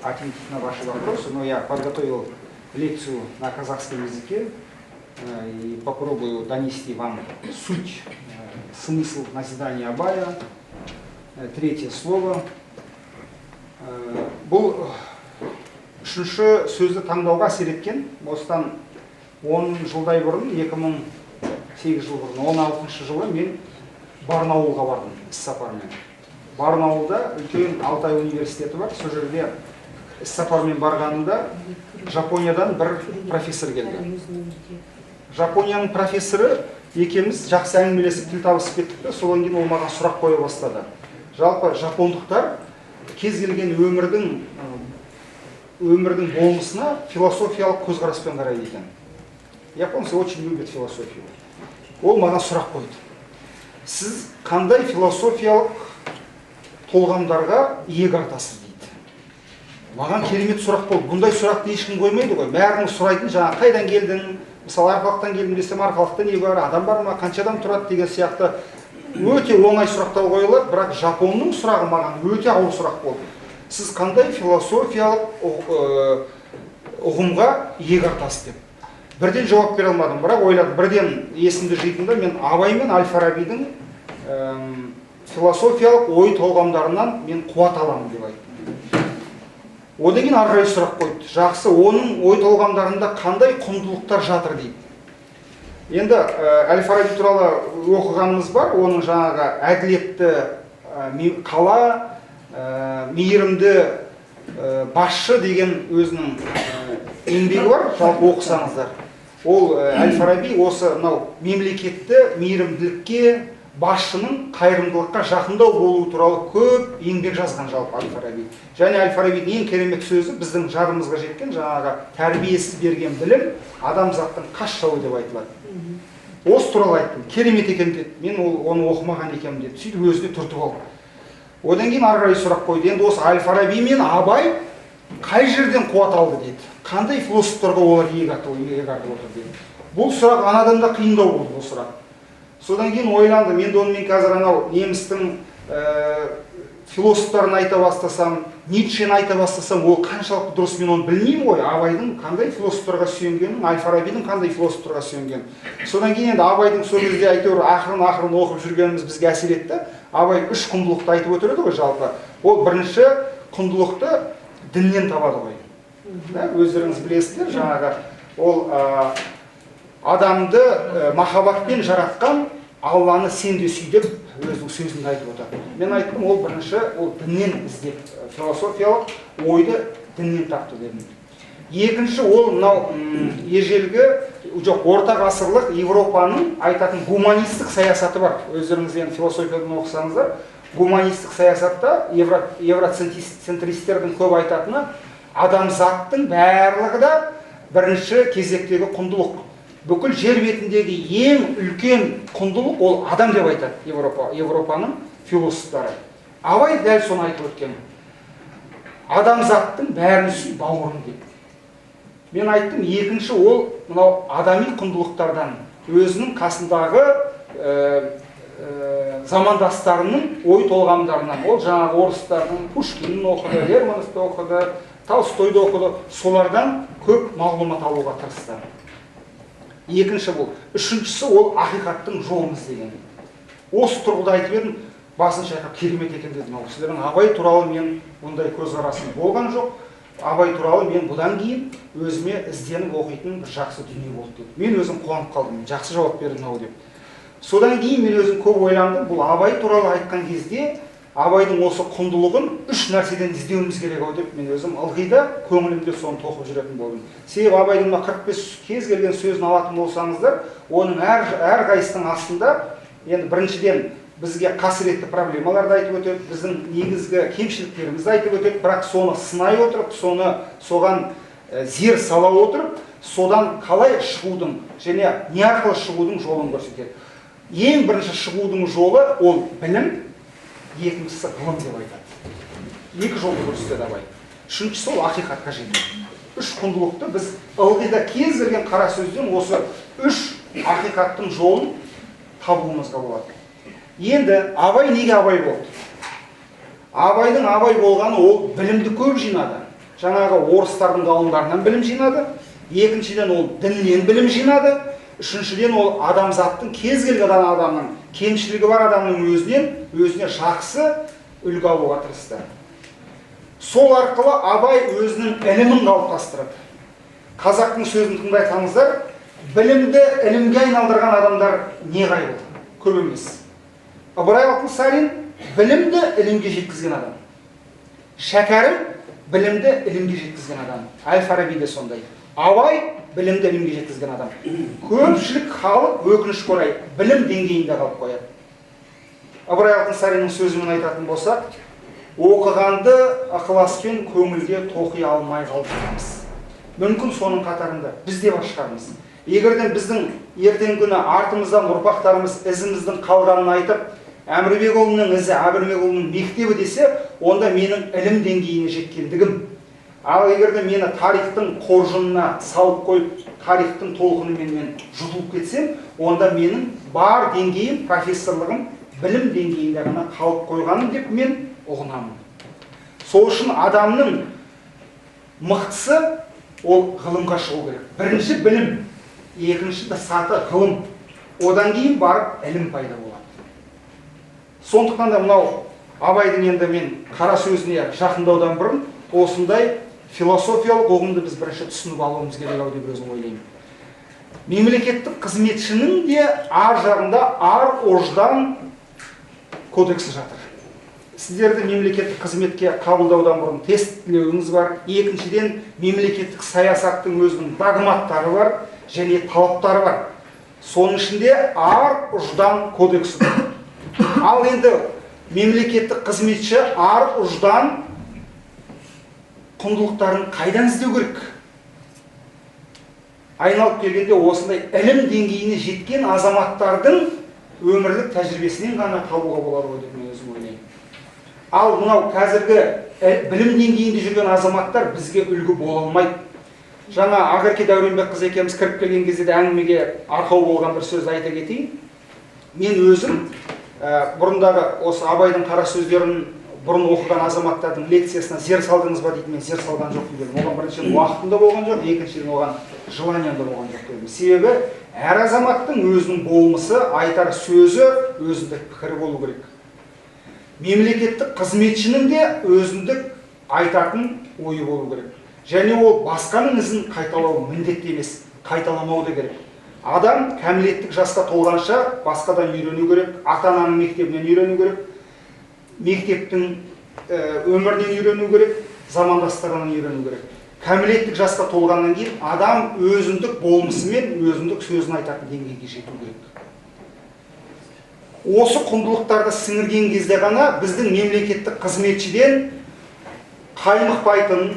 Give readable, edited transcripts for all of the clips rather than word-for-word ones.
ответить на ваши вопросы, но я подготовил лекцию на казахском языке и попробую донести вам суть, смысл назидания Абая. Третье слово. Бұл үшінші сөзді таңдауға әсер еткен, осыдан 10 жылдай бұрын, 2008 жыл бұрын, 16 жылы мен Барнауылға бардым іс-сапармен. Барнауылда үлкен Алтай университеті бар, сол жерде іс-сапармен барғанымда Жапониядан бір профессор келді. Жапонияның профессоры екеуміз жақсы әңгімелесіп тіл табысып кеттік те, содан кейін ол маған сұрақ қоя бастады. Жалпы жапондықтар кез келген өмірдің болмысына философиялық көзқараспен қарайды екен. Японцы очень любят философию. Ол маған сұрақ қойды. Сіз қандай философиялық толғамдарға иек артасыз дейді. Маған керемет сұрақ болды. Бұндай сұрақты ешкім қоймайды ғой. Бәрінің сұрайтын, жаңа қайдан келдің? Мысалы, арқалықтан келдім десем, арқалықта не бар? Адам бар ма? Қанша адам тұрады деген сияқты өте оңай сұрақтар қойылады, бірақ жапонның сұрағы маған өте ауыр сұрақ болды. Сіз қандай философиялық ұғымға иек артасыз деп. Бірден жауап бере алмадым, бірақ ойладым, бірден есімді жидымда мен Абай мен Әл-Фарабидің философиялық ой толғамдарынан мен қуат аламын деп айттым. Одан кейін ары қарай сұрақ қойды. Жақсы, оның ой толғамдарында қандай құндылықтар жатыр дейді. Енді Әл-Фараби туралы оқығанымыз бар, оның жаңағы әділетті қала, мейірімді басшы деген өзінің еңбегі бар, жалпы оқысаңыздар. Ол Әл-Фараби осы мемлекетті мейірімділікке, басшының қайырымдылыққа жақындау болуы туралы көп еңбек жазған жалпы Әл-Фараби. Және Әл-Фарабидің ең керемет сөзі біздің жадымызға жеткен жаңағы тәрбиесіз берген білім адамзаттың қас жауы деп айтылады. Осы туралы айттым, керемет екен деді. Мен оны оқымаған екенмін деді. Сөйтіп өзіне түртіп алды. Одан кейін ары қарай сұрақ қойды. Енді осы Әл-Фараби мен Абай қай жерден қуат алды деді. Қандай философтарға олар иек артып отыр деді. Бұл сұрақ анадан да қиындау болды бұл сұрақ. Содан кейін ойландым, енді онымен қазір анау немістің философтарын айта бастасам, Ницшені айта бастасам, ол қаншалықты дұрыс мен оны білмеймін ғой. Абайдың қандай философтарға сүйенгенін, Әл-Фарабидің қандай философтарға сүйенгенін. Содан кейін енді Абайдың сол кезде әйтеуір ақырын оқып жүргеніміз бізге әсер етті. Абай 3 құндылықты айтып өтіреді ғой жалпы. Ол бірінші құндылықты діннен табады ғой. Өздеріңіз білесіздер, жаңағы ол адамды махаббатпен жаратқан Алланы сен де сүй деп өзінің сөзінде айтып отыр. Мен айттым, ол бірінші ол діннен іздеп, философиялық ойды діннен тапты дедім. Екінші ол мынау ежелгі орта ғасырлық Европаның айтатын гуманистік саясаты бар. Өздеріңіз енді философиядан оқысаңыздар, гуманистік саясатта евроцентристердің көп айтатыны адамзаттың барлығы да бірінші кезектегі құндылық. Бүкіл жер бетіндегі ең үлкен құндылық ол адам деп айтады Европаның философтары. Абай дәл соны айтып өткен. Адамзаттың бәрін сүй бауырын деп. Мен айттым, екінші ол мынау адами құндылықтардан өзінің қасындағы замандастарының ой толғамдарынан, ол жаңағы орыстардың Пушкинін оқыды, Лермонтовты оқыды, Толстойды оқыды, солардан көп мағлұмат алуға тырысты. Екінші бұл. Үшіншісі ол ақиқаттың жолын іздеген. Осы тұрғыда айтып едім, басын шайқап керемет екен дедім. Сіздердің Абай туралы мен бұндай көзқарасым болған жоқ. Абай туралы мен бұдан кейін өзіме ізденіп оқитын бір жақсы дүние болды деп. Мен өзім қуанып қалдым, жақсы жауап бердім ау деп. Содан кейін мен өзім көп ойландым, бұл Абай туралы айтқан кезде Абайдың осы құндылығын 3 нәрседен іздеуіміз керек ау деп мен өзім ылғи да көңілімде соны тоқып жүретін болдым. Себебі Абайдың 45 кез келген сөзін алатын болсаңыздар, оның әр қайсының астында енді біріншіден бізге қасіретті проблемаларды айтып өтеді, біздің негізгі кемшіліктерімізді айтып өтеді, бірақ соны сынай отырып, соған зер сала отырып, содан қалай шығудың және не арқылы шығудың жолын көрсетеді. Ең бірінші шығудың жолы ол білім, екіншісі ғылым деп айтады. Екі жолды көрсетеді Абай. Үшіншісі ол ақиқатқа жету. 3 құндылықты біз ылғи да кез келген қара сөзден осы 3 ақиқаттың жолын табуымызға болады. Енді Абай неге Абай болды? Абайдың Абай болғаны ол білімді көп жинады. жаңағы орыстардың ғалымдарынан білім жинады. Екіншіден ол діннен білім жинады. Үшіншіден ол адамзаттың кез келген адамның кемшілігі бар адамның өзіне жақсы үлгі алуға тырысты. Сол арқылы Абай өзінің ілімін қалыптастырады. Қазақтың сөзін тыңдайтаңыздар, білімді ілімге айналдырған адамдар не қайыл? Көп емес. Ыбырай Алтынсарин білімді ілімге жеткізген адам. Шәкәрім білімді ілімге жеткізген адам. Әл-Фараби де сондай. Абай білімді ілімге жеткізген адам. Көпшілік халық өкінішке орай білім деңгейінде қалып қояды. Ыбырай Алтынсариннің сөзімен айтатын болсақ, оқығанды ықыласпен көңілге тоқи алмай қалдық. Мүмкін соның қатарында біз де басқармыз. Егерден біздің ертеңгі күні артымыздан ұрпақтарымыз ізіміздің қалғанын айтып, Әмірбекұлының ізі Әбірбекұлының мектебі десе, онда менің ілім деңгейіне жеткендігім. Ал егерде мені тарихтың қоржынына салып қойып, тарихтың толқынымен мен жұтылып кетсем, онда менің бар деңгейім, профессорлығым білім деңгейінде ғана қалып қойғаным деп мен ұғынамын. Сол үшін адамның мықтысы ол ғылымға шығу керек. Бірінші білім, екінші саты ғылым, одан кейін барып ілім пайда болады. Сондықтан да мынау Абайдың енді мен қара сөзіне жақындаудан бұрын осындай философиялық ұғымды біз бірінші түсініп алуымыз керек ау деп өзім ойлаймын. Мемлекеттік қызметшінің де ар жағында ар-ождан кодексі жатыр. Сіздерді мемлекеттік қызметке қабылдаудан бұрын тестілеуіңіз бар. Екіншіден, мемлекеттік саясаттың өзінің догматтары бар және талаптары бар. Соның ішінде ар-ождан кодексі бар. Ал енді мемлекеттік қызметші ар-ождан құндылықтарын қайдан іздеу керек? Айналып келгенде осындай ілім деңгейіне жеткен азаматтардың өмірлік тәжірибесінен ғана табуға болады ғой деп мен өзім ойлаймын. Ал мынау қазіргі білім деңгейінде жүрген азаматтар бізге үлгі бола алмайды. Жаңа Ақерке Дәуренбекқызы екеуміз кіріп келген кезде де әңгімеге арқау болған бір сөзді айта кетейін. Мен өзім бұрындағы осы Абайдың қара сөздерін бұрын оқыған азаматтардың лекциясына зер салдыңыз ба дейді, мен зер салған жоқ дедім. Оған біріншіден уақытында болған жоқ, екіншіден оған желанием да болған жоқ дедім. Себебі әр азаматтың өзінің болмысы, айтар сөзі, өзіндік пікірі болу керек. Мемлекеттік қызметшінің де өзіндік айтатын ойы болу керек. Және ол басқаның ізін қайталау міндетті емес, қайталамау да керек. Адам кәмелеттік жасқа толғанша басқадан үйрену керек, ата-ананың мектебінен үйрену керек, мектептің өмірінен үйрену керек, замандастарынан үйрену керек. Кәмелеттік жасқа толғаннан кейін адам өзіндік болмысымен өзіндік сөзін айтатын деңгейге жету керек. Осы құндылықтарды сіңірген кезде ғана біздің мемлекеттік қызметшіден қаймықпайтын,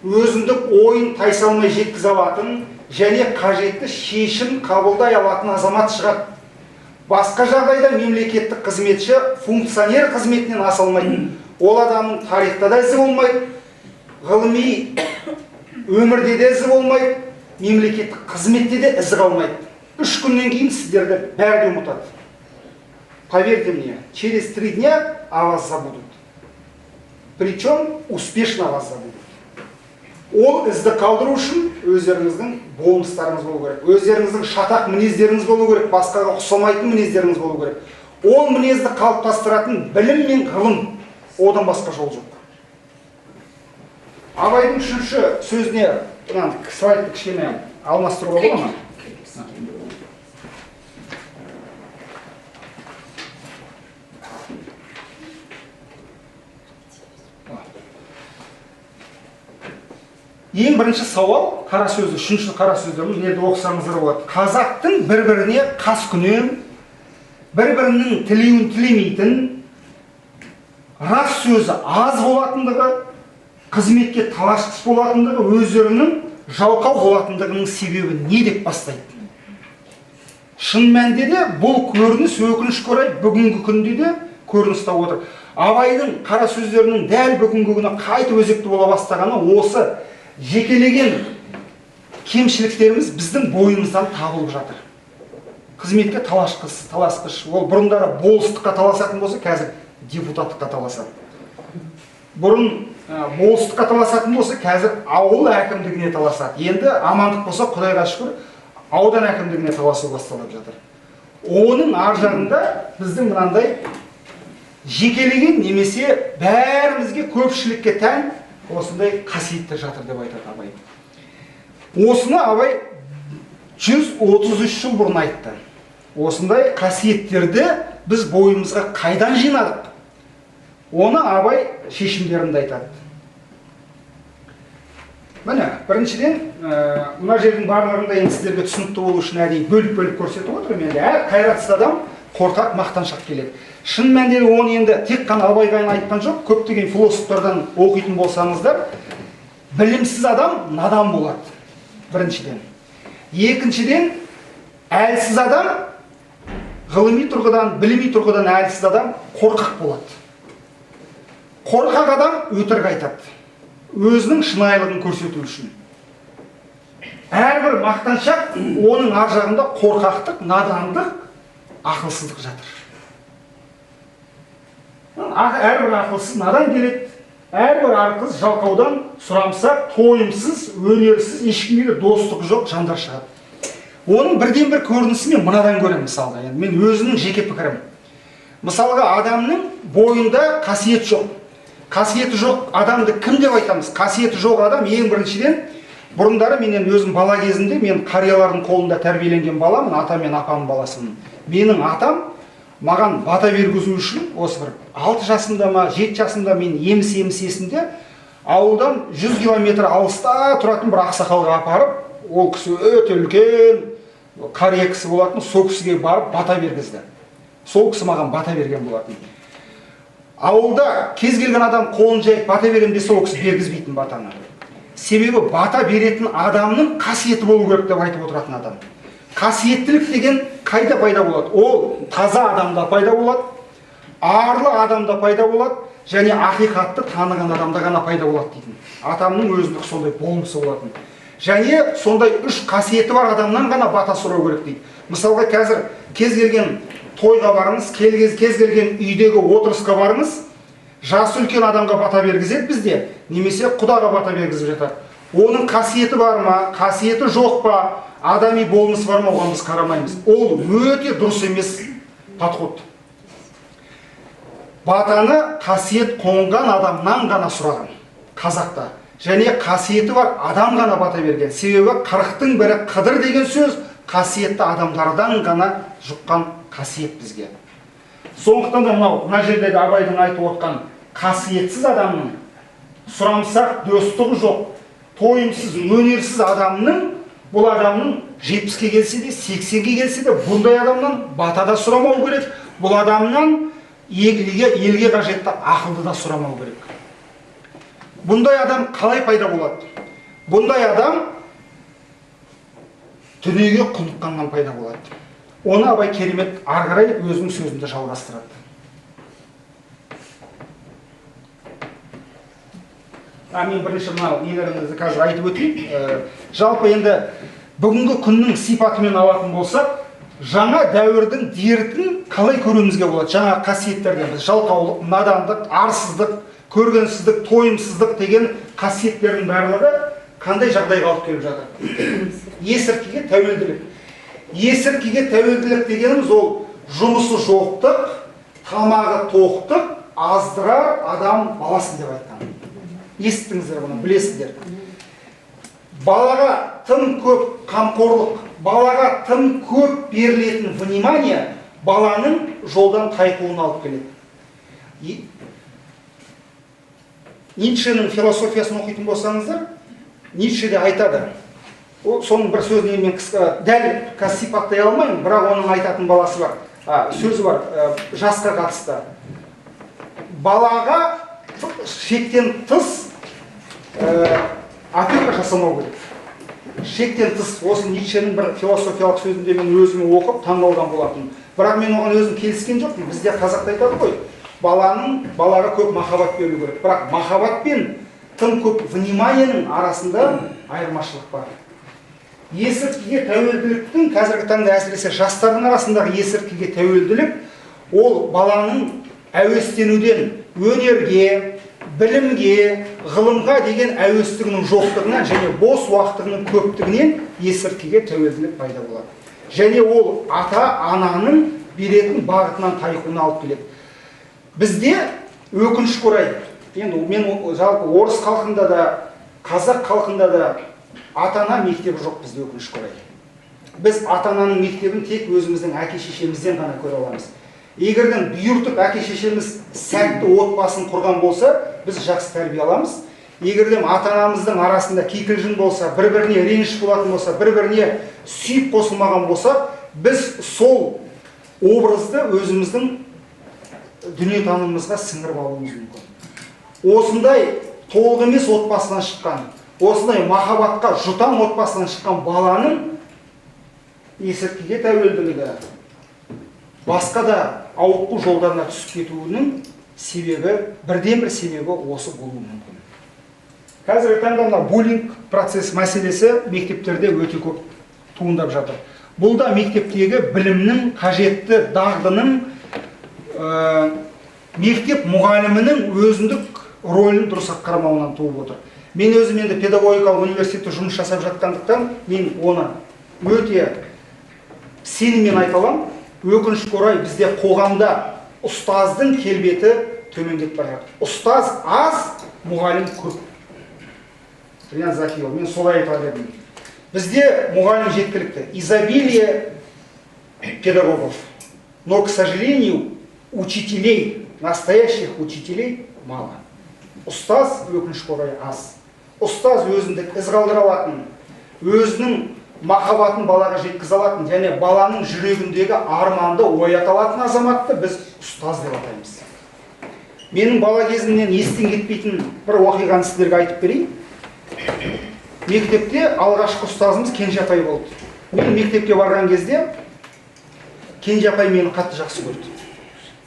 өзіндік ойын тайсалмай жеткізе алатын және қажетті шешім қабылдай алатын азамат шығады. Басқа жағдайда мемлекеттік қызметші функционер қызметінен аса алмайды. Ол адамның тарихта да ізі болмайды, ғылыми өмірде де ізі болмайды, мемлекеттік қызметте де ізі қалмайды. 3 күннен кейін сіздерді бәрі де ұмытады. Поверьте мне, через 3 дня о вас забудут. Причем успешно вас забудут. Ол ізді қалдыру үшін өздеріңіздің болмыстарыңыз болу керек. Өздеріңіздің шатақ мінездеріңіз болу керек, басқаға ұқсамайтын мінездеріңіз болу керек. Ол мінезді қалыптастыратын білім мен ғылым, одан басқа жол жоқ. Абайдың 3-ші сөзіне слайдты кішкене алмастыруға бола ма? Ең бірінші сауал, қара сөзі, 3-ші қара сөздерін елді оқысаңыздар болады. Қазақтың бір-біріне қас күнем, бір-бірінің тілеуін тілемейтін, рас сөзі аз болатындығы, қызметке талашқыш болатындығы, өздерінің жалқау болатындығының себебі не деп бастайды? Шын мәнінде де бұл көрініс өкінішке орай бүгінгі күнде де көрініс тауып отыр. Абайдың қара сөздерінің дәл бүгінгі күні қайта өзекті бола бастағаны осы жекелеген кемшіліктеріміз біздің бойымыздан табылып жатыр. Қызметке таласқыш, ол бұрындары болыстыққа таласатын болса, қазір депутаттыққа таласады. Бұрын болыстыққа таласатын болса, қазір ауыл әкімдігіне таласады. Енді амандық болса, Құдайға шүкір, аудан әкімдігіне таласу басталып жатыр. Оның ар жағында біздің мынандай жекелеген немесе бәрімізге көпшілікке тән осындай қасиеттер жатыр деп айтады Абай. Осыны Абай 133 жыл бұрын айтты. Осындай қасиеттерді біз бойымызға қайдан жинадық? Оны Абай шешімдерінде айтады. Міне, біріншіден, мына жердің барлығында енді сіздерге түсінікті болу үшін әдейі бөліп көрсетіп отырмын. Енді әр қайратсыз адам қорқақ, мақтаншақ келеді. Шын мәнінде оны енді тек қана Абайға айтқан жоқ, көптеген философтардан оқитын болсаңыздар, білімсіз адам надан болады. Біріншіден. Екіншіден, әлсіз адам, ғылыми тұрғыдан, біліми тұрғыдан әлсіз адам қорқақ болады. Қорқақ адам өтірік айтады, өзінің шынайылығын көрсету үшін. Әрбір мақтаншақ оның ар жағында қорқақтық, надандық, ақылсыздық жатыр. Әрбір ақылсыз надан келеді, әрбір ақылсыз жалқаудан сұрамсақ, тойымсыз, өнерсіз, ешкімге достығы жоқ жандар шығады. Оның бірден бір көрінісі мен мынадан көремін мысалға. Мен өзінің жеке пікірім. Мысалға адамның бойында қасиет жоқ. Қасиеті жоқ адамды кім деп айтамыз? Қасиеті жоқ адам ең біріншіден, бұрындары менен өзім бала кезінде, мен қариялардың қолында тәрбиеленген баламын, атам мен апамның баласымын. Менің атам маған бата бергізу үшін осы бір 6 жасымда ма, 7 жасымда мен еміс есімде ауылдан 100 километр алыста тұратын бір ақсақалға апарып, ол кісі өте үлкен қария кісі болатын, сол кісіге барып бата бергізді. Сол кісі маған бата берген болатын. Ауылда кез келген адам қолын жайып бата берем десе, ол кісі бергізбейтін батаны. Себебі бата беретін адамның қасиеті болу керек деп айтып отыратын адам. Қасиеттілік деген қайда пайда болады? Ол таза адамда пайда болады, арлы адамда пайда болады, және ақиқатты таныған адамда ғана пайда болады дейтін. Атамның өзіндік сондай болмысы болатын. Және сондай 3 қасиеті бар адамнан ғана бата сұрау керек дейді. Мысалға қазір кез келген тойға барыңыз, кез келген үйдегі отырысқа барыңыз, жасы үлкен адамға бата бергізеді бізде, немесе Құдаға бата бергізіп жатады. Оның қасиеті бар ма, қасиеті жоқ па, адами болмысы бар ма, оған біз қарамаймыз. Ол өте дұрыс емес подход. Батаны қасиет қонған адамнан ғана сұраған қазақта. Және қасиеті бар адам ғана бата берген. Себебі 40-тың бірі Қыдыр деген сөз қасиетті адамдардан ғана жұққан қасиет бізге. Сондықтан да мына жердегі Абайдың айтып отқан қасиетсіз адамның, сұрамсақ, достығы жоқ, тойымсыз, өнерсіз адамның, бұл адамның 70-ке келсе де, 80-ге келсе де, бұндай адамнан бата да сұрамау керек, бұл адамнан елге қажетті ақылды да сұрамау керек. Бұндай адам қалай пайда болады? Бұндай адам дүниеге құныққаннан пайда болады. Оны Абай керемет ары қарай өзінің сөзінде жалғастырады. Мен бірінші мынау нелеріңізді қазір айтып өтейін. Жалпы енді бүгінгі күннің сипатымен алатын болсақ, жаңа дәуірдің дертін қалай көруімізге болады? Жаңа қасиеттерден біз жалқаулық, надандық, арсыздық, көргенсіздік, тойымсыздық деген қасиеттердің барлығы қандай жағдайға алып келіп жатыр? Есірткіге тәуелділік. Есірткіге тәуелділік дегеніміз ол жұмысы жоқтық, тамағы тоқтық, аздырар адам баласын деп айтқан. Естіңіздер бұны, білесіздер. Балаға тым көп қамқорлық, балаға тым көп берілетін внимание баланың жолдан тайқуына алып келеді. Ницшенің философиясын оқитын болсаңыздар, Ницше де айтады. Соның бір сөзіне мен дәл сипаттай алмаймын, бірақ оның айтатын баласы бар, сөзі бар, жасқа қатысты. Балаға шектен тыс опека жасамау керек. Шектен тыс, осы Ницшенің бір философиялық сөзінде мен өзіме оқып таңғалған болатын. Бірақ мен оған өзім келіскен жоқпын. Бізде қазақта айтады ғой, балаға көп махаббат беру керек. Бірақ махаббат пен тым көп вниманиенің арасында айырмашылық бар. Есірткіге тәуелділіктің қазіргі таңда әсіресе жастардың арасындағы есірткіге тәуелділік, ол баланың әуестенуден өнерге, білімге, ғылымға деген әуестігінің жоқтығынан және бос уақытының көптігінен есірткіге тәуелділік пайда болады. Және ол ата-ананың беретін бағытынан тайқуына алып келеді. Бізде өкінішке орай, енді мен жалпы орыс халқында да, қазақ халқында да ата-ана мектебі жоқ бізде, өкінішке орай. Біз ата-ананың мектебін тек өзіміздің әке-шешемізден ғана көре аламыз. Егерден бұйыртып әке-шешеміз сәтті отбасын құрған болса, біз жақсы тәрбие аламыз. Егерден ата-анамыздың арасында кикілжің болса, бір-біріне реніш болатын болса, бір-біріне сүйіп қосылмаған болса, біз сол образды өзіміздің дүниетанымымызға сіңіріп алуымыз мүмкін. Осындай толық емес отбасынан шыққан, осындай махаббатқа жұтаң отбасынан шыққан баланың есірткіге тәуелділігі, басқа да ауытқу жолдарына түсіп кетуінің себебі, бірден бір себебі осы болуы мүмкін. Қазіргі таңда мына буллинг процесс мәселесі мектептерде өте көп туындап жатыр. Бұл да мектептегі білімнің, қажетті дағдының, мектеп мұғалімінің өзіндік рөлін дұрыс атқармауынан туып отыр. Мен өзім енді педагогикалық университетте жұмыс жасап жатқандықтан, мен оны өте сеніммен айта аламын. Өкінішке орай бізде қоғамда ұстаздың келбеті төмендеп бара жатыр. Ұстаз аз, мұғалім көп. Мен солай айта бердім. Бізде мұғалім жеткілікті. Изобилие педагогов. Но, к сожалению, учителей, настоящих учителей мало. Ұстаз өкінішке орай аз. Ұстаз өзіндік із қалдыра алатын, өзінің махаббатын балаға жеткізе алатын, және баланың жүрегіндегі арманды оята алатын азаматты біз ұстаз деп атаймыз. Менің бала кезімнен естен кетпейтін бір оқиғаны сіздерге айтып берейін. Мектепте алғашқы ұстазымыз Кенже апай болды. Мен мектепке барған кезде Кенже апай мені қатты жақсы көрді.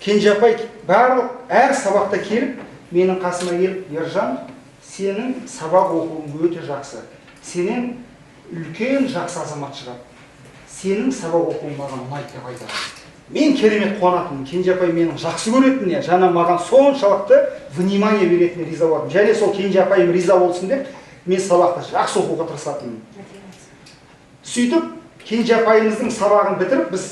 Кенже апай әр сабақта келіп, менің қасыма келіп, Ержан, сенің сабақ оқуың өте жақсы. Сенен үлкен жақсы азамат шығады. Сенің сабақ оқуың маған ұнайды деп айтады. Мен керемет қуанатынмын. Кенже апай менің жақсы көретініне, жаңа маған соншалықты внимание беретініне риза болатынмын. Және сол Кенже апайым риза болсын деп, мен сабақты жақсы оқуға тырысатынмын. Сөйтіп, Кенже апайымыздың сабағын бітіріп, біз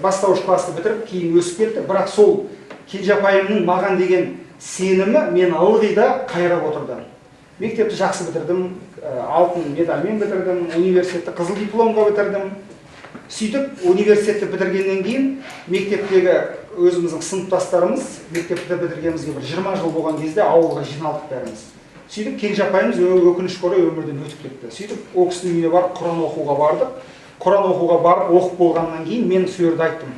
бастауыш класты бітіріп, кейін өсіп кетті. Бірақ сол Кенже апайымның маған деген сенімі мен ылғи да қайрап отырды. Мектепті жақсы бітірдім, алтын медальмен бітірдім, университетті қызыл дипломға бітірдім. Сөйтіп, университетті бітіргеннен кейін, мектептегі өзіміздің сыныптастарымыз, мектепті бітіргенімізге бір 20 жыл болған кезде ауылға жиналдық бәріміз. Сөйтіп, Кенже апайымыз өкінішке орай өмірден өтіп кетті. Сөйтіп, ол кісінің үйіне барып, Құран оқуға бардық. Құран оқуға барып, оқып болғаннан кейін мен сол жерде айттым.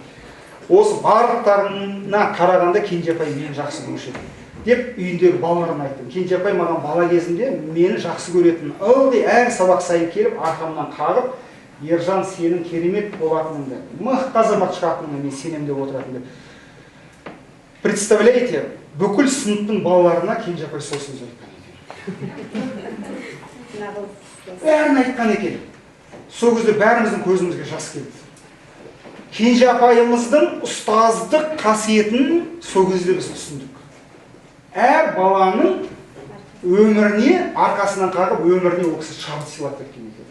Осы барлықтарына қарағанда Кенже апай мені жақсы көруші еді деп үйіндегі балаларына айттым. Кенже апай маған бала кезімде мені жақсы көретін, ылғи әр сабақ сайын келіп, арқамнан қағып, Ержан, сенің керемет болатыныңды, мықты азамат шығатыныңа мен сенемін деп отыратын деп. Представляете, бүкіл сыныптың балаларына Кенже апай сол сөз айтқан екен. Бәрін айтқан екен. Сол кезде бәріміздің көзімізге жас келді. Кенже апайымыздың ұстаздық қасиетін сол кезде біз түсіндік. Әр баланың өміріне, арқасынан қағып, өміріне ол кісі шабыт сыйлап кеткен екен.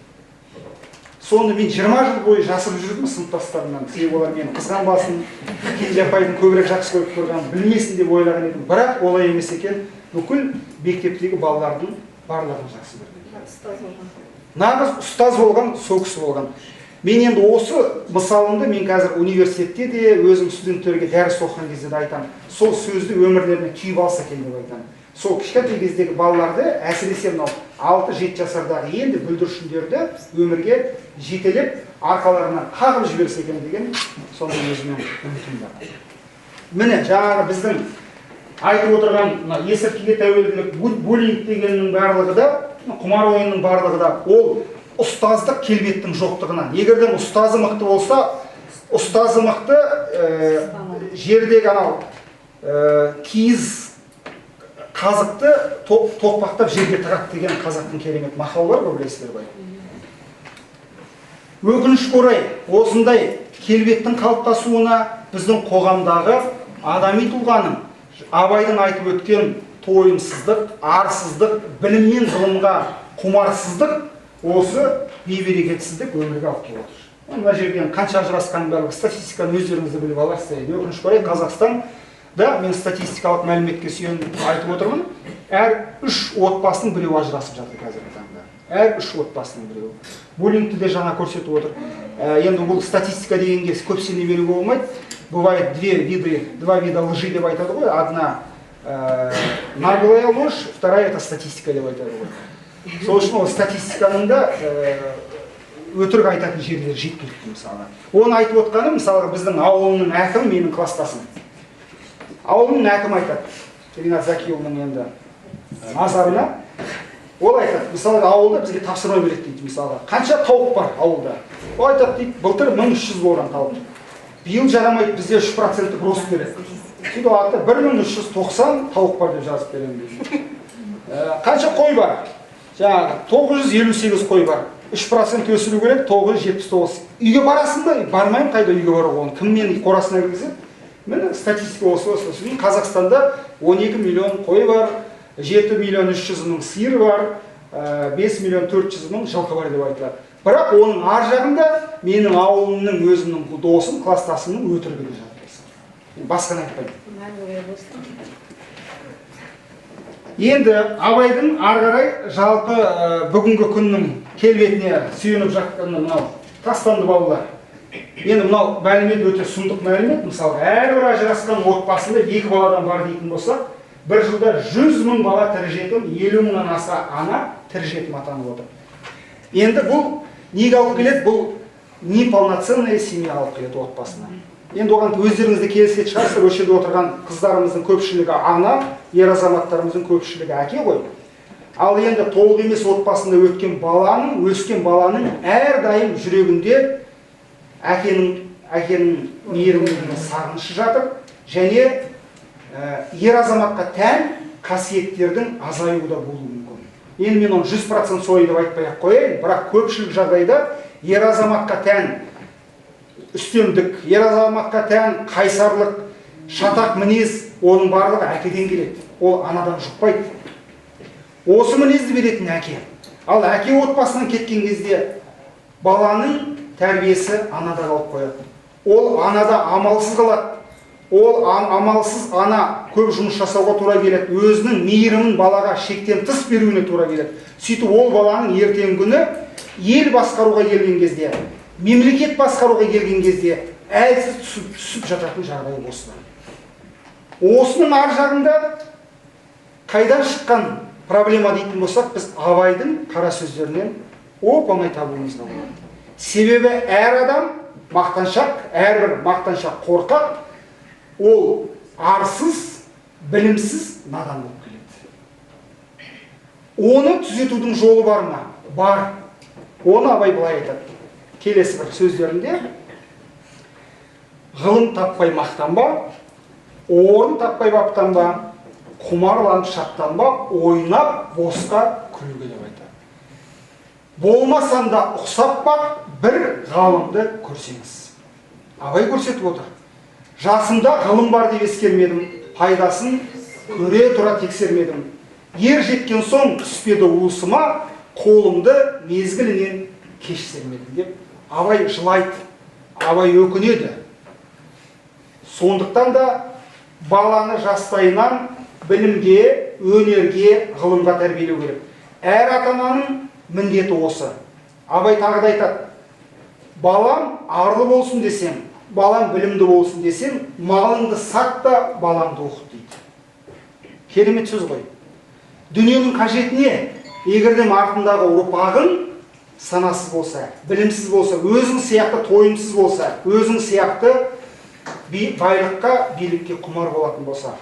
Сонда мен 20 жыл бойы жасырып жүрдім сыныптастарымнан. Себебі олар мені қызғанбасын, Кенже апайдың көбірек жақсы көріп қойғанын білмесін деп ойлаған едім. Бірақ олай емес екен. Бүкіл мектептегі балалардың барлығын жақсы көрді. Нағыз ұстаз болған, сол кісі болған. Мен енді осы мысалымды мен қазір университетте де өзім студенттерге дәріс оқыған кезде де айтамын. Сол сөзді өмірлеріне түйіп алса екен деп айтамын. Сол кішкентай кездегі балаларды, әсіресе мынау 6-7 жасардағы енді бүлдіршіндерді өмірге жетелеп, арқаларынан қағып жіберсе екен деген сондай өзімнің үмітім бар. Міне жаңағы біздің айтып отырған есірткіге тәуелділік, буллинг дегеннің барлығы да, құмар ойынның барлығы да ол ұстаздық келбеттің жоқтығынан. Егерден ұстазы мықты болса, ұстазы мықты жердегі анау киіз қазықты тоқпақтап жерге тығады деген қазақтың керемет мақалы бар ғой, білесіздер ғой. Өкінішке орай, осындай келбеттің қалыптасуына біздің қоғамдағы адами тұлғаның, Абайдың айтып өткен тойымсыздық, арсыздық, білім мен ғылымға құмарсыздық осы бейберекетсіздік өмірге алып келіп отыр. Мына жерден қанша ажырасқанын барлығы статистиканы өздеріңізді біліп аласыздар. Өкінішке орай Қазақстанда мен статистикалық мәліметке сүйеніп айтып отырмын. Әр 3 отбасының біреуі ажырасып жатыр қазіргі таңда. Әр 3 отбасының біреуі. Буллингті де жаңа көрсетіп отыр. Енді бұл статистика дегенге көп сене беруге болмайды. Бывает два вида лжи деп айтады ғой. Одна наглая ложь, вторая это статистика деп айтады ғой. Сол үшін ол статистиканың да өтірік айтатын жерлері жеткілікті мысалы. Оны айтып отқаны, мысалы, біздің ауылының әкімі менің класстасым. Ауылының әкімі айтады, Ринат Закиұлының енді назарына, ол айтады, мысалы, ауылда бізге тапсырма береді дейді, мысалы, қанша тауық бар ауылда? Ол айтады дейді, былтыр 1300 болған тауық. Биыл жарамайды, бізде 3% рост береді. Сөйтіп алады, 1390 тауық бар деп жазып беремін дейді. Қанша қой бар? Жаңағы 958 қой бар. 3% өсіру керек, 979. Үйге барасың ба? Бармайым, қайда үйге баруға оны? Кім мені қорасына кіргізеді? Міне статистика осы. Қазақстанда 12 миллион қой бар, 7 миллион 300 мың сиыр бар, 5 миллион 400 мың жылқы бар деп айтылады. Бірақ оның ар жағында менің ауылымның өзімнің досым, класстасымның өтірігі де жатыр. Басқаны айтпаймын. Енді Абайдың ары қарай жалпы бүгінгі күннің келбетіне сүйеніп жатқаны мынау тастанды балалар. Енді мынау мәлімет өте сұмдық мәлімет. Мысалы, әрбір ажырасқан отбасында 2 баладан бар дейтін болсақ, бір жылда 100 мың бала тірі жетім, 50 мыңнан аса ана тірі жетім атанып отыр. Енді бұл неге алып келеді? Бұл неполноценная семья алып келеді отбасына. Енді оған өздеріңізді келісетін шығарсыздар, осы жерде отырған қыздарымыздың көпшілігі ана, ер азаматтарымыздың көпшілігі әке ғой. Ал енді толық емес отбасында өскен баланың әрдайым жүрегінде әкенің мейірімділігінің сағынышы жатыр, және ер азаматқа тән қасиеттердің азаюы да болуы мүмкін. Енді мен оны 100% солай деп айтпай-ақ қояйын, бірақ көпшілік жағдайда ер азаматқа тән үстемдік, ер азаматқа тән қайсарлық, шатақ мінез, оның барлығы әкеден келеді. Ол анадан жұқпайды. Осы мінезді беретін әке. Ал әке отбасынан кеткен кезде баланың тәрбиесі анада қалып қояды. Ол анада амалсыз қалады. Ол амалсыз ана көп жұмыс жасауға тура келеді. Өзінің мейірімін балаға шектен тыс беруіне тура келеді. Сөйтіп ол баланың ертеңгі күні ел басқаруға келген кезде, мемлекет басқаруға келген кезде әлсіз түсіп жататын жағдай осыдан. Осының ар жағында қайдан шыққан проблема дейтін болсақ, біз Абайдың қара сөздерінен оп-оңай табуымыз болады. Себебі әр адам мақтаншақ, әрбір мақтаншақ қорқақ, ол арсыз, білімсіз надан болып келеді. Оны түзетудің жолы бар ма? Бар. Оны Абай былай айтады. Келесі бір сөздерінде: ғылым таппай мақтанба, орын таппай баптанба, құмарланып шаттанба, ойнап босқа күлуге деп айтады. Болмасан да ұқсап бақ, бір ғалымды көрсеңіз. Абай көрсетіп отыр. Жасымда ғылым бар деп ескермедім, пайдасын көре тұра тексермедім. Ер жеткен соң түспеді уысыма, қолымды мезгілінен кеш сермедім деп Абай жылайды, Абай өкінеді. Сондықтан да баланы жастайынан білімге, өнерге, ғылымға тәрбиелеу керек. Әр ата-ананың міндеті осы. Абай тағы да айтады: балам арлы болсын десем, балам білімді болсын десем, малыңды сат та баламды оқыт дейді. Керемет сөз ғой. Дүниенің қажеті не? Егерде артындағы ұрпағың санасыз болса, білімсіз болса, өзің сияқты тойымсыз болса, өзің сияқты байлыққа, билікке құмар болатын болса.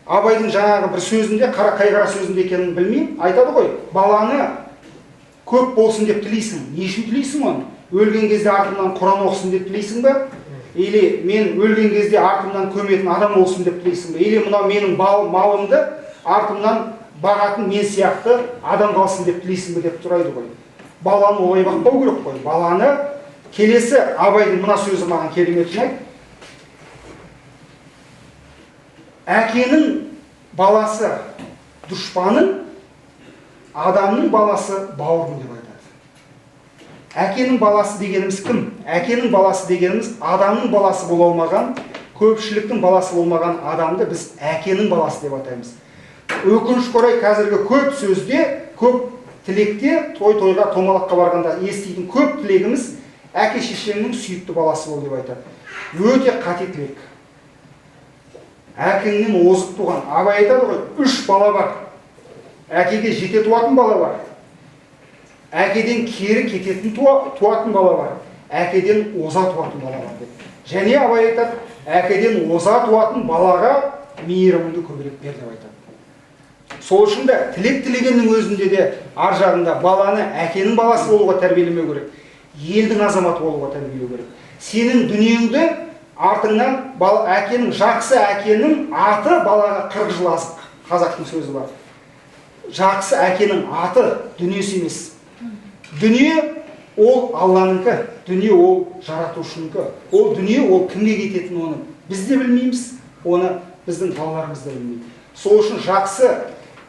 Абайдың жаңағы бір сөзінде, қайғара сөзінде екенін білмеймін, айтады ғой: баланы көп болсын деп тілейсің. Не үшін тілейсің оны? Өлген кезде артымнан Құран оқысын деп тілейсің бе? Или мен өлген кезде артымнан көметін адам болсын деп тілейсің бе? Или мынау менің малымды артымнан бағатын мен сияқты адам қалсын деп тілейсің бе деп тұрайды ғой. Баланы олай бақпау керек қой. Баланы келесі Абайдың мына сөзі маған керемет жайды. Әкенің баласы дұшпанын адамның баласы бауырым деп айтады. Әкенің баласы дегеніміз кім? Әкенің баласы дегеніміз адамның баласы бола алмаған, көпшіліктің баласы болмаған адамды біз әкенің баласы деп атаймыз. Өкінішке орай қазіргі көп сөзде, көп тілекте, той-тойға, томалаққа барғанда еститін көп тілегіміз әке шешеңнің сүйікті баласы бол деп айтады. Өте қате тілек. Әкеңнен озық туған. Абай айтады ғой, 3 бала бар. Әкеге жете туатын бала бар. Әкеден кері кететін туатын бала бар. Әкеден оза туатын бала бар деп. Және Абай айтады, әкеден оза туатын балаға мейіріміңді көбірек бер деп айтады. Сол үшін де тілек тілегеннің өзінде де ар жағында баланы әкенің баласы болуға тәрбиелемеу керек. Елдің азаматы болуға тәрбиелеу керек. Сенің дүниеңді артыңнан әкенің, жақсы әкенің аты балаға 40 жыл азық. Қазақтың сөзі бар. Жақсы әкенің аты дүниесі емес. Дүние ол Алланыкі, дүние ол жаратушынікі. Ол дүние ол кімге кететінін оны біз де білмейміз, оны біздің балаларымыз да білмейді. Сол үшін жақсы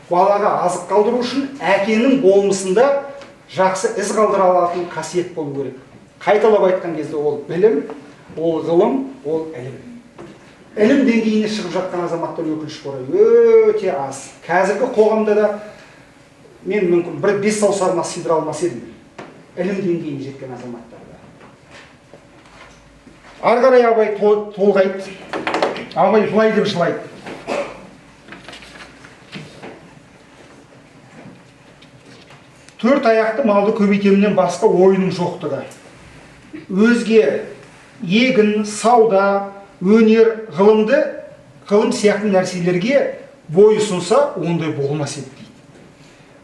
балаға азық қалдыру үшін әкенің болмысында жақсы із қалдыра алатын қасиет болу керек. Қайталап айтқан кезде ол білім, ол ғылым, ол ілім. Ілім деңгейіне шығып жатқан азаматтар өкінішке орай өте аз. Қазіргі қоғамда да мен мүмкін бір 5 саусағыма сыйдыра алмас едім. Ілім деңгейіне жеткен азаматтарда. Ары қарай Абай толғайды. Абай былай деп жылайды. Төрт аяқты малды көбейтемнен басқа ойының жоқтығы. Өзге егін, сауда, өнер, ғылым сияқты нәрселерге бой ұсынса, ондай болмас еді дейді.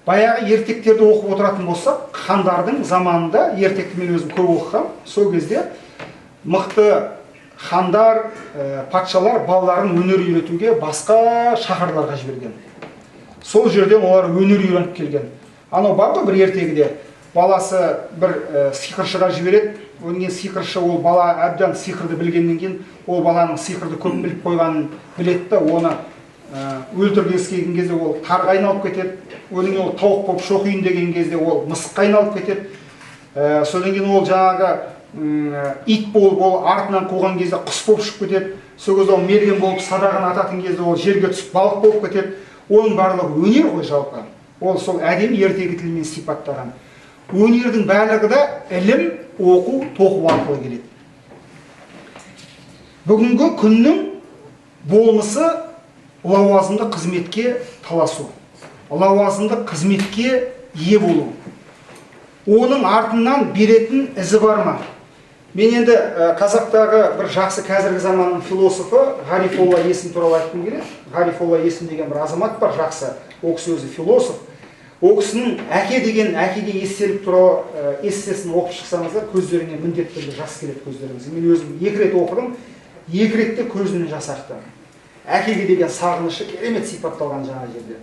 Баяғы ертектерді оқып отыратын болсақ, хандардың заманында, ертекті мен өзім көп оқығам, сол кезде мықты хандар, патшалар балаларын өнер үйретуге басқа шаһарларға жіберген. Сол жерден олар өнер үйреніп келген. Анау бар ғой бір ертегіде, баласы бір сиқыршыға жібереді, онымен сиқыршы ол бала әбден сиқырды білгеннен кейін, ол баланың сиқырды көп біліп қойғанын білетті, оны өлтіргісі келген кезде ол қарға айналып кетеді, онымен ол тауық болып шоқиын деген кезде ол мысыққа айналып кетеді, содан кейін ол жаңағы ит болып ол артынан қуған кезде құс болып шығып кетеді, сол кезде ол мерген болып садағын ататын кезде ол жерге түсіп балық болып кетеді. Оның барлығы өнер ғой жалпы. Ол сол әдемі ертегі тілімен сипаттаған. Өнердің барлығы да ілім, оқу, тоқу арқылы келеді. Бүгінгі күннің болмысы лауазымды қызметке таласу, лауазымды қызметке ие болу. Оның артынан беретін ізі бар ма? Мен енді қазақтағы бір жақсы қазіргі заманның философы Ғарифолла Есім туралы айтқым келеді. Ғарифолла Есім деген бір азамат бар, жақсы. Ол кісі өзі философ. Ол кісінің әке деген әкеге естелік туралы эссесін оқып шықсаңыздар, көздеріңе міндетті түрде жас келеді көздеріңізге. Мен өзім 2 рет оқыдым, 2 ретте көзімнен жас ақты. Әкеге деген сағынышы керемет сипатталған жаңа жерде.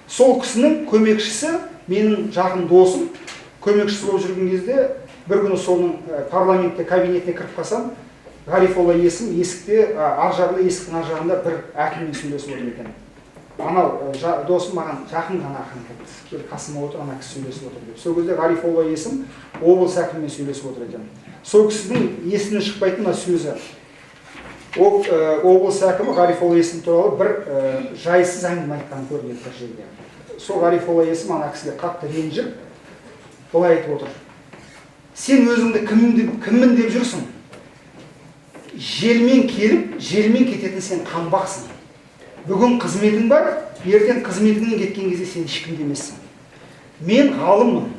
Сол кісінің көмекшісі, менің жақын досым, көмекшісі болып жүрген кезде бір күні соның парламентте кабинетіне кіріп қалсам, Ғарифолла Есім есікте, ар жағында есіктің ар жағында бір әкіммен сөйлесіп отыр екен. Анау досым маған жақын ғана ақын кел қасыма отыр, ана кісі сөйлесіп отыр деп. Сол кезде Ғарифолла Есім облыс әкімімен сөйлесіп отыр екен. Сол кісінің есінен шықпайтын мына сөзі. Облыс әкімі Ғарифолла Есім туралы бір жайсыз әңгіме айтқан көрінеді бір жерде. Сол Ғарифолла Есім ана кісіге қатты ренжіп былай айтып отыр. Сен өзіңді кіммін деп жүрсің? Желмен келіп, желмен кететін сен қаңбақсың. Бүгін қызметің бар, ертең қызметіңнен кеткен кезде сен ешкім демессің. Мен ғалыммын.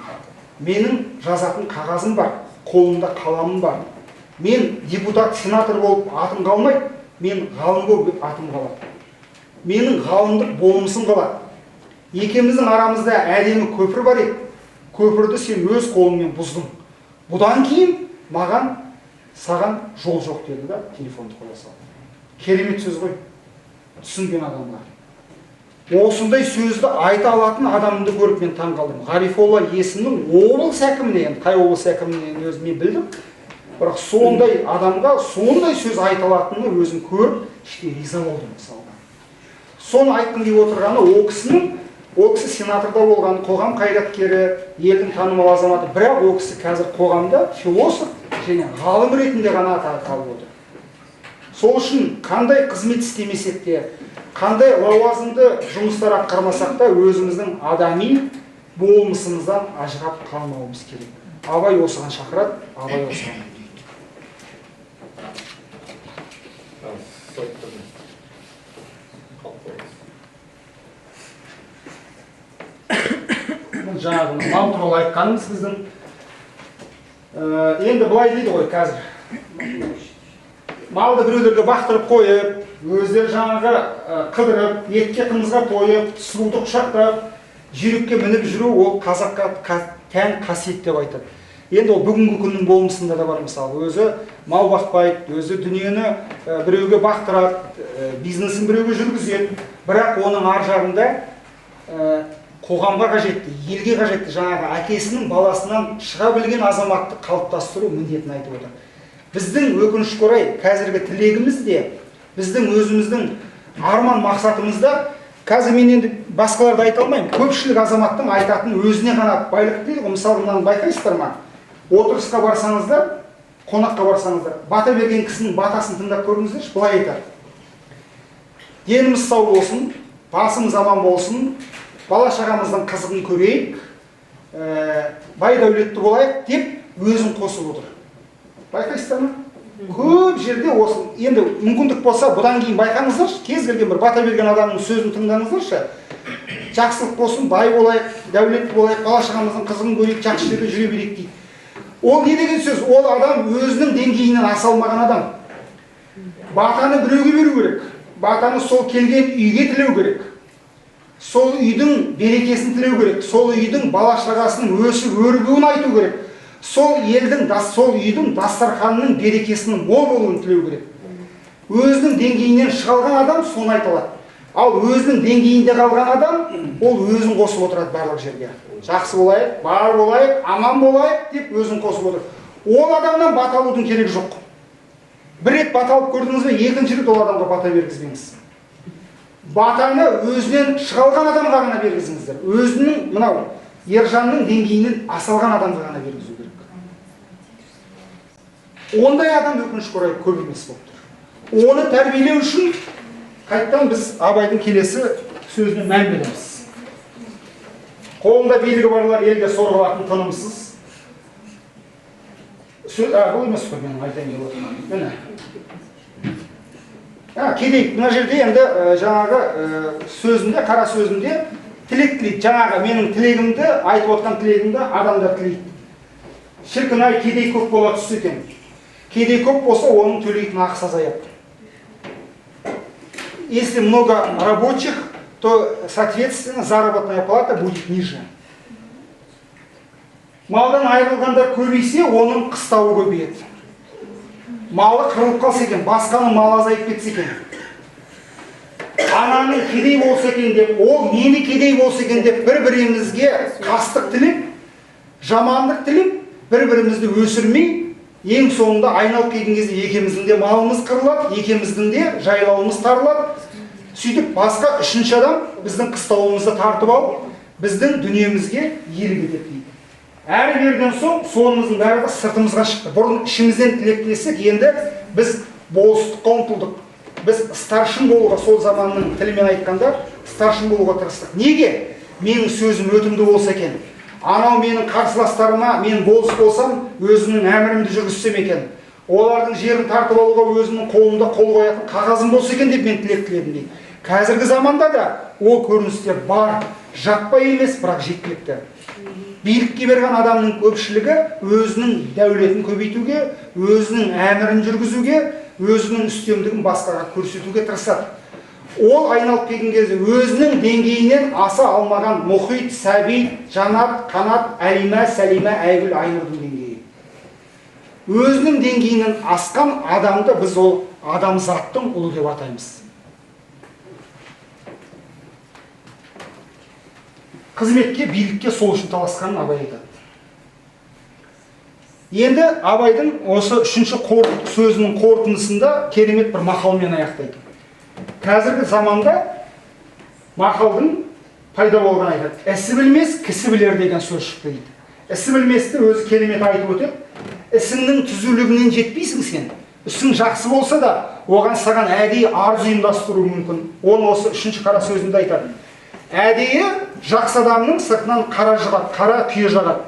Менің жазатын қағазым бар, қолымда қаламым бар. Мен депутат, сенатор болып атым қалмайды, мен ғалым болып атым қалады. Менің ғалымдық болмысым қалады. Екеуміздің арамызда әдемі көпір бар еді. Көпірді сен өз қолыңмен бұздың. Бұдан кейін маған саған жол жоқ деді да, телефонды қоя салды. Керемет сөз ғой, түсінген адамға. Осындай сөзді айта алатын адамды көріп мен таң қалдым. Ғарифолла Есімнің облыс әкіміне, енді қай облыс әкіміне өзім мен білдім, бірақ сондай адамға сондай сөз айта алатынын өзім көріп, іштей риза болдым мысалға. Соны айтқым келіп отырғаны, ол кісінің Ол кісі сенаторда болған, қоғам қайраткері, елдің танымал азаматы, бірақ ол кісі қазір қоғамда философ және ғалым ретінде ғана аталып отыр. Сол үшін қандай қызмет істемесек те, қандай лауазымды жұмыстар атқармасақ та өзіміздің адами болмысымыздан ажырап қалмауымыз керек. Абай осыған шақырады, Абай осыған үндейді. Жаңағы мал туралы айтқанымыз біздің. Енді былай дейді ғой қазір. Малды біреулерге бақтырып қойып, өздері жаңағы қыдырып, етке қымызға тойып, сұлуды құшақтап, жүйрікке мініп жүру ол қазаққа тән қасиет деп айтады. Енді ол бүгінгі күннің болмысында да бар. Мысалы, өзі мал бақпайды, өзі дүниені біреуге бақтырады, бизнесін біреуге жүргізеді, бірақ оның ар жағында қоғамға қажетті, елге қажетті жаңағы әкесінің баласынан шыға білген азаматты қалыптастыру міндетін айтып отыр. Біздің өкінішке орай қазіргі тілегіміз де, біздің өзіміздің арман мақсатымызда, қазір мен енді басқаларды айта алмаймын, көпшілік азаматтың айтатын өзіне ғана байлық дейді ғой. Мысалы, мынаны байқайсыздар ма? Отырысқа барсаңыздар, қонаққа барсаңыздар, бата берген кісінің батасын тыңдап көріңіздерші, былай айтады: деніміз сау болсын, басымыз аман болсын, бала шағамыздың қызығын көрейік, бай дәулетті болайық деп өзін қосып отыр. Байқайсыздар ма? Көп жерде осы. Енді мүмкіндік болса, бұдан кейін байқаңыздаршы, кез келген бір бата берген адамның сөзін тыңдаңыздаршы. Жақсылық болсын, бай болайық, дәулетті болайық, бала шағамыздың қызығын көрейік, жақсы жерде жүре берейік дейді. Ол не деген сөз? Ол адам өзінің деңгейінен аса алмаған адам. Батаны біреуге беру керек. Батаны сол келген үйге тілеу керек. Сол үйдің берекесін тілеу керек. Сол үйдің бала шағасының өсіп өрбуін айту керек. Сол елдің, сол үйдің дастарханының берекесінің мол болуын тілеу керек. Өзінің деңгейінен шығалған адам соны айта алады. Ал өзінің деңгейінде қалған адам, ол өзін қосып отырады барлық жерге. Жақсы болайық, бар болайық, аман болайық деп өзін қосып отыр. Ол адамнан бата алудың керегі жоқ. Бір рет бата алып көрдіңіз бе, екінші рет ол адамға бата бергізбеңіз. Батаны өзінен шығалған адамға ғана бергізіңіздер. Өзінің мынау ержанның деңгейінен асалған адамға ғана бергізу керек. Ондай адам өкінішке орай көп емес болып тұр. Оны тәрбиелеу үшін қайттан біз Абайдың келесі сөзіне мән береміз. Қолында билігі барлар елге сор қылатын тынымсыз. Бұл емес қой, менің айтайын деп отырмын. Міне. Кедей, мына жерде енді жаңағы сөзінде, қара сөзінде тілек тілейді. Жаңағы менің тілегімді, айтып отқан тілегімді адамдар тілейді. Шіркін ай, кедей көп бола түссе екен. Кедей көп болса, оның төлейтін ақысы азаяды. Если много рабочих, то, соответственно, заработная плата будет ниже. Малдан айырылғандар көбейсе, оның қыстауы көбейеді. Малы қырылып қалса екен, басқаның малы азайып кетсе екен. Ананың кедей болса екен деп, ол мені кедей болса екен деп, бір-бірімізге қастық тілеп, жамандық тілеп, бір-бірімізді өсірмей, ең соңында айналып келген кезде екеміздің де малымыз қырылады, екеміздің де жайлауымыз тарылады. Сөйтіп басқа үшінші адам біздің қыстауымызды тартып алып, біздің дүниемізге иелік етеді дейді. Әрі-берден соң сонымыздың бәрі сыртымызға шықты. Бұрын ішімізден тілектесек, енді біз болыстыққа ұмтылдық. Біз старшын болуға, сол заманның тілімен айтқанда, старшын болуға тырыстық. Неге? Менің сөзім өтімді болса екен. Анау менің қарсыластарыма, мен болыс болсам, өзінің әмірімді жүргізсем екен. Олардың жерін тартып алуға өзінің қолында қол қоятын қағазым болса екен деп мен тілек тіледім дейді. Қазіргі заманда да ол көріністер бар, жаппай емес, бірақ жеткілікті. Билікке берген адамның көпшілігі өзінің дәулетін көбейтуге, өзінің әмірін жүргізуге, өзінің үстемдігін басқаға көрсетуге тырысады. Ол айналып келген кезде өзінің деңгейінен аса алмаған Мұхит, Сәбит, Жанат, Қанат, Әлима, Сәлима, Айгүл, Айнұрдың деңгейі. Өзінің деңгейінен асқан адамды біз ол адамзаттың ұлы деп атаймыз. Қызметке, билікке сол үшін таласқанын Абай айтады. Енді Абайдың осы үшінші сөзінің қорытындысында керемет бір мақалмен аяқтайды. Қазіргі заманда мақалдың пайда болған айтады. Ісі білмес, кісі білер деген сөз шықты дейді. Ісі білместі өзі керемет айтып өтеді. Ісіңнің түзулігінен жетпейсің сен. Ісің жақсы болса да, оған саған әдейі арыз ұйымдастыру мүмкін. Оны осы үшінші қара сөзінде айтады. Әдейі жақсы адамның сыртынан қара жұғады, қара күйе жағады.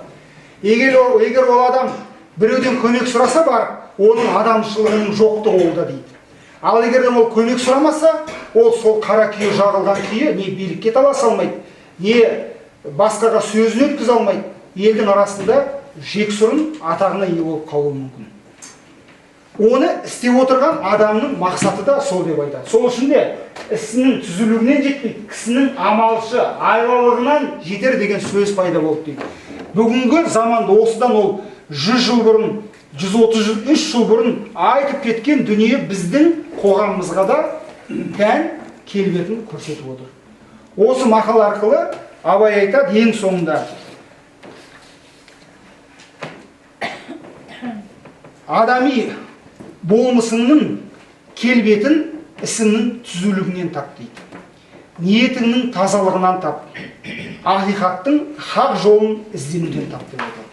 Егер ол адам біреуден көмек сұраса барып, оның адамшылығының жоқтығы ол да дейді. Ал егер ол көмек сұрамаса, ол сол қара күйе жағылған күйе не билікке таласа алмайды, не басқаға сөзін өткізе алмайды. Елдің арасында жексұрын атағына ие болып қалуы мүмкін. Оны істеп отырған адамның мақсаты да сол деп айтады. Сол үшін де ісінің түзілуінен жетпейді, кісінің амалшы, айлалығынан жетер деген сөз пайда болды дейді. Бүгінгі заманда осыдан ол 100 жыл бұрын, 133 жыл бұрын айтып кеткен дүние біздің қоғамымызға да тән келбетін көрсетіп отыр. Осы мақал арқылы Абай айтады ең соңында: адами болмысыңның келбетін ісіңнің түзулігінен тап дейді. Ниетіңнің тазалығынан тап. Ақиқаттың хақ жолын ізденуден тап деп айтады.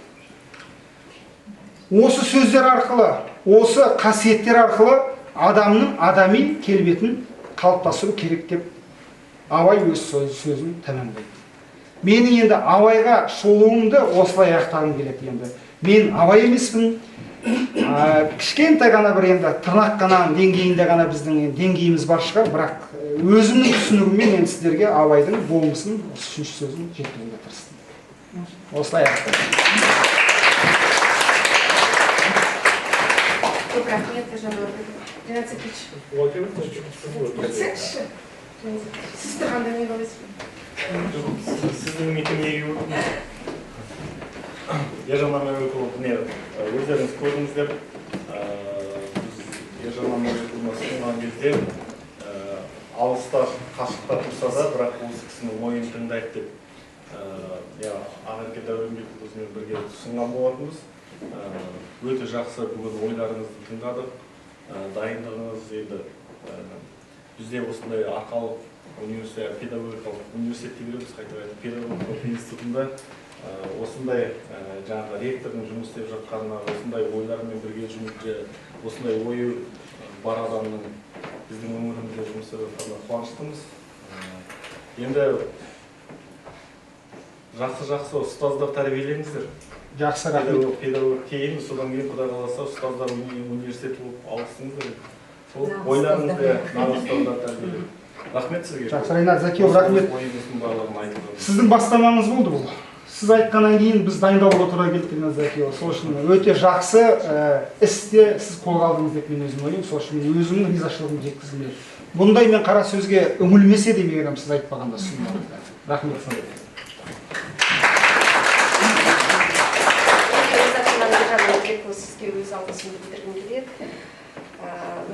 Осы сөздер арқылы, осы қасиеттер арқылы адамның адами келбетін қалыптастыру керек деп Абай өз сөзін тәмамдайды. Менің енді Абайға шолуымды осылай аяқтағым келеді енді. Мен Абай емеспін. Кішкентай ғана бір енді тырнақ қана деңгейінде ғана біздің деңгейіміз бар шығар, бірақ өзімнің түсінігіммен мен сіздерге Абайдың болмысын, үшінші сөзін жеткізуге тырыстым. Осылай аяқтаймын. Көп рахмет, Ержан Орбек. Ринат сіз тұрғанда не қалайсыз? Сіздің мекемеге өтіңіз. Ержан Орбекұлы, өздеріңіз көрдіңіздер. Ержан Орбекұлына сұнған кезде алыста, қашықта тұрса да, бірақ осы кісінің ойын тыңдайық деп Ақерке Дәуренбекұлы өзімен бірге ұсынған болатынбыз. Өте жақсы бүгін ойларыңызды тыңдадық. Дайындығыңыз енді бізде осындай арқалық педагогикалық университетте береміз, қайтып педагогикалық институтында осындай жаңағы ректордың жұмыс істеп жатқанына, осындай ойлармен бірге осындай ойы бар адамның біздің өмірімізде жұмыс істеп жатқанына қуаныштымыз. Енді жақсы ұстаздар тәрбиелеңіздер. Жақсы, рахмет. Педагог кейін, содан кейін Құдай қаласа ұстаздар университеті болып алысыңыздар. Сол ойларыңызды нағыз ұстаздар тәрбиелеңіздер. Рахмет сізге. Жақсы, Ринат Зәкиев, рахмет. Сіздің бастамаңыз болды бұл. Сіз айтқаннан кейін біз дайындалуға тура келдік, Ринат Зәкиев. Сол үшін өте жақсы істе сіз қолға алдыңыз деп мен өзім ойлаймын. Сол үшін мен өзімнің ризашылығымды жеткізгім келеді. Бұндай мен қара сөзге үңілмесе де мейрам сіз айтпағанда сұмдық. Рахмет сізге. Сізге өз алғысымды білдіргім келеді.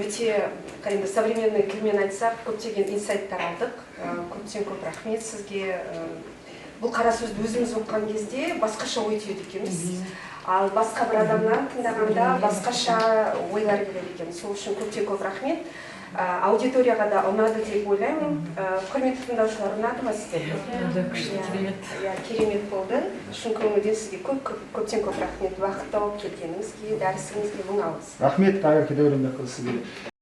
Өте кәдімгі современный тілмен айтсақ, көптеген инсайттар алдық. Көптен көп рахмет сізге. Бұл қара сөзді өзіміз оқыған кезде басқаша ой түйеді екенбіз. Ал басқа бір адамнан тыңдағанда басқаша ойлар келеді екен. Сол үшін көптен көп рахмет. Аудиторияға да ұнады деп ойлаймын. Құрметті тыңдаушылар, ұнады ма сізге? Керемет болды. Шын көңілден сізге көптен көп рахмет. Уақыт тауып келгеніңізге, дәрісіңізге мың алғыс. Рахмет, Ақерке Дәуренбекқызы сізге.